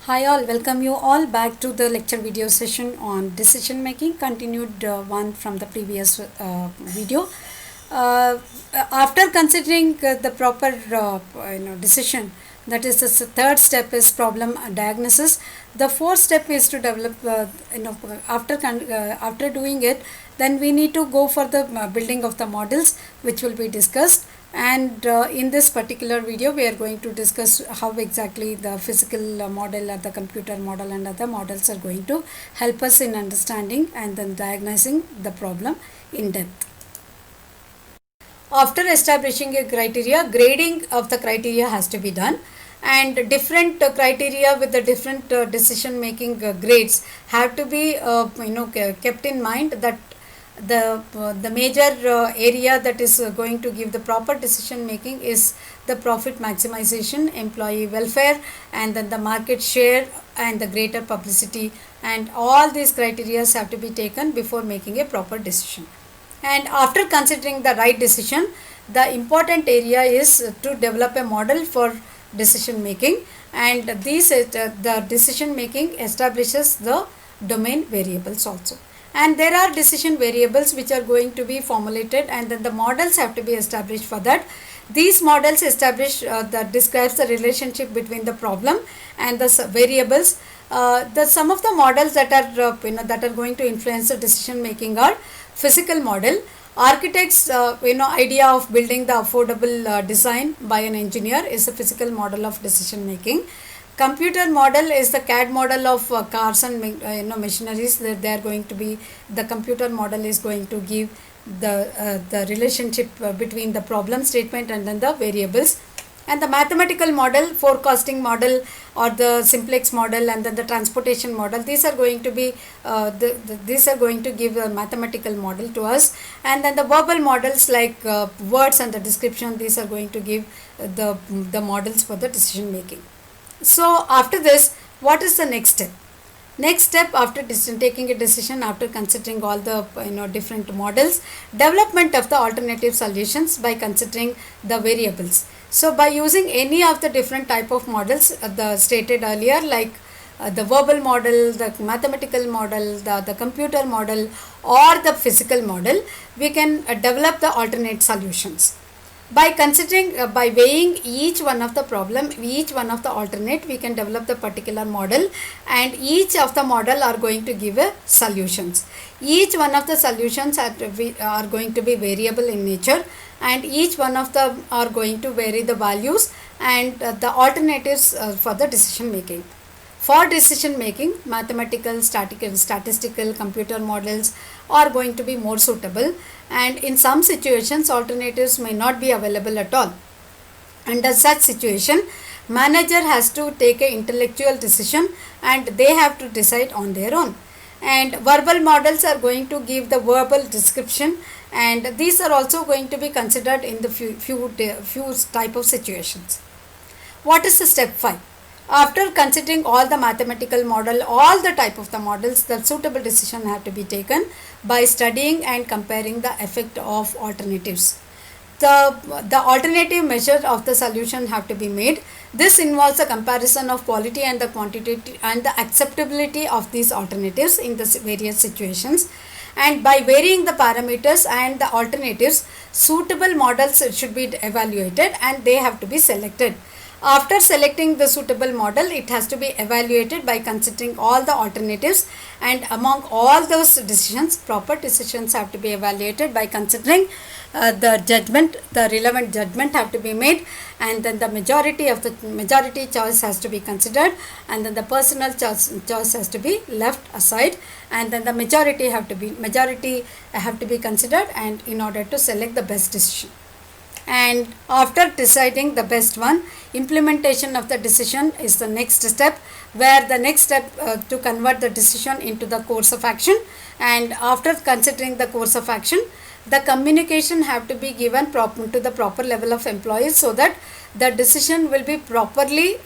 Hi all, welcome you all back to the lecture video session on decision making, continued one from the previous video. Uh, After considering the proper decision, that is the third step is problem diagnosis. The fourth step is to develop after doing it, then we need to go for the building of the models, which will be discussed. And in this particular video we are going to discuss how exactly the physical model or the computer model and other models are going to help us in understanding and then diagnosing the problem in depth. After establishing a criteria, grading of the criteria has to be done, and different criteria with the different decision making grades have to be kept in mind. That the major area that is going to give the proper decision making is the profit maximization, employee welfare, and then the market share and the greater publicity, and all these criteria have to be taken before making a proper decision. And after considering the right decision, the important area is to develop a model for decision making, and the decision making establishes the domain variables also. And there are decision variables which are going to be formulated, and then the models have to be established for that. These models establish that describes the relationship between the problem and the variables. Some of the models that are that are going to influence the decision making are physical model. Architects idea of building the affordable design by an engineer is a physical model of decision making. Computer model is the CAD model of cars and machineries. That they are going to be, the computer model is going to give the relationship between the problem statement and then the variables. And the mathematical model, forecasting model, or the simplex model, and then the transportation model, these are going to be these are going to give a mathematical model to us. And then the verbal models like words and the description, these are going to give the models for the decision making. So after this, what is the next step? Next step after taking a decision, after considering all the different models, development of the alternative solutions by considering the variables. So by using any of the different type of models the stated earlier, like the verbal model, the mathematical model, the computer model, or the physical model, we can develop the alternate solutions. By considering, by weighing each one of the problem, each one of the alternate, we can develop the particular model, and each of the model are going to give a solutions. Each one of the solutions are going to be variable in nature, and each one of them are going to vary the values and the alternatives for the decision making. For decision making, mathematical, statistical, computer models are going to be more suitable, and in some situations alternatives may not be available at all. Under such situation, manager has to take an intellectual decision, and they have to decide on their own. And verbal models are going to give the verbal description, and these are also going to be considered in the few type of situations. What is the step 5? After considering all the mathematical model, all the type of the models, the suitable decision have to be taken by studying and comparing the effect of alternatives. The alternative measure of the solution have to be made. This involves a comparison of quality and the quantity and the acceptability of these alternatives in the various situations. And by varying the parameters and the alternatives, suitable models should be evaluated, and they have to be selected. After selecting the suitable model, it has to be evaluated by considering all the alternatives, and among all those decisions, proper decisions have to be evaluated by considering the judgment, the relevant judgment have to be made, and then the majority choice has to be considered, and then the personal choice has to be left aside, and then the majority have to be considered, and in order to select the best decision. And after deciding the best one, implementation of the decision is the next step, where the next step to convert the decision into the course of action. And after considering the course of action, the communication have to be given to the proper level of employees, so that the decision will be properly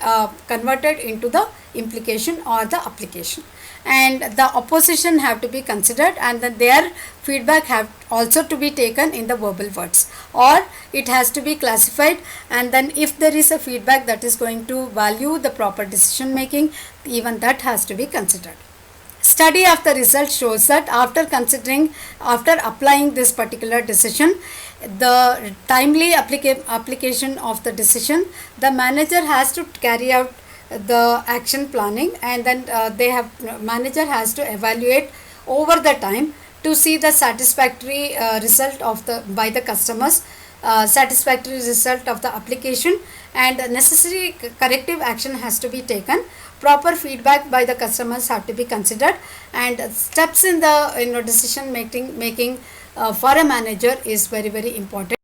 converted into the implication or the application. And the opposition have to be considered, and then their feedback have also to be taken in the verbal words, or it has to be classified, and then if there is a feedback that is going to value the proper decision making, even that has to be considered. Study of the result shows that after applying this particular decision, the timely application of the decision, the manager has to carry out the action planning, and then manager has to evaluate over the time to see the satisfactory result of the by the customers, satisfactory result of the application, and necessary corrective action has to be taken. Proper feedback by the customers have to be considered, and steps in the decision making for a manager is very, very important.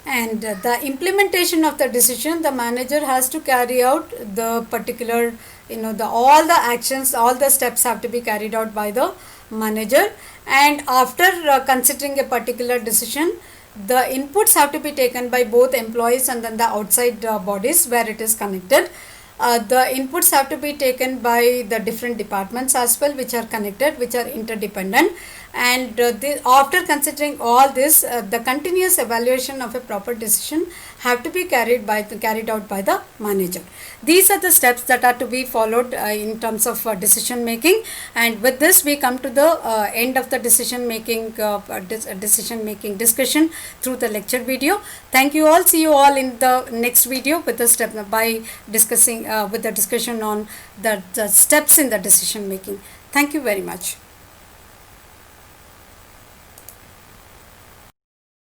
And the implementation of the decision, the manager has to carry out the particular, the all the actions, all the steps have to be carried out by the manager. And after considering a particular decision, the inputs have to be taken by both employees and then the outside bodies where it is connected. The inputs have to be taken by the different departments as well, which are connected, which are interdependent. And after considering all this, the continuous evaluation of a proper decision have to be carried out by the manager. These are the steps that are to be followed in terms of decision making. And with this, we come to the end of the decision making discussion through the lecture video. Thank you all. See you all in the next video with the step by discussing with the discussion on the steps in the decision making. Thank you very much.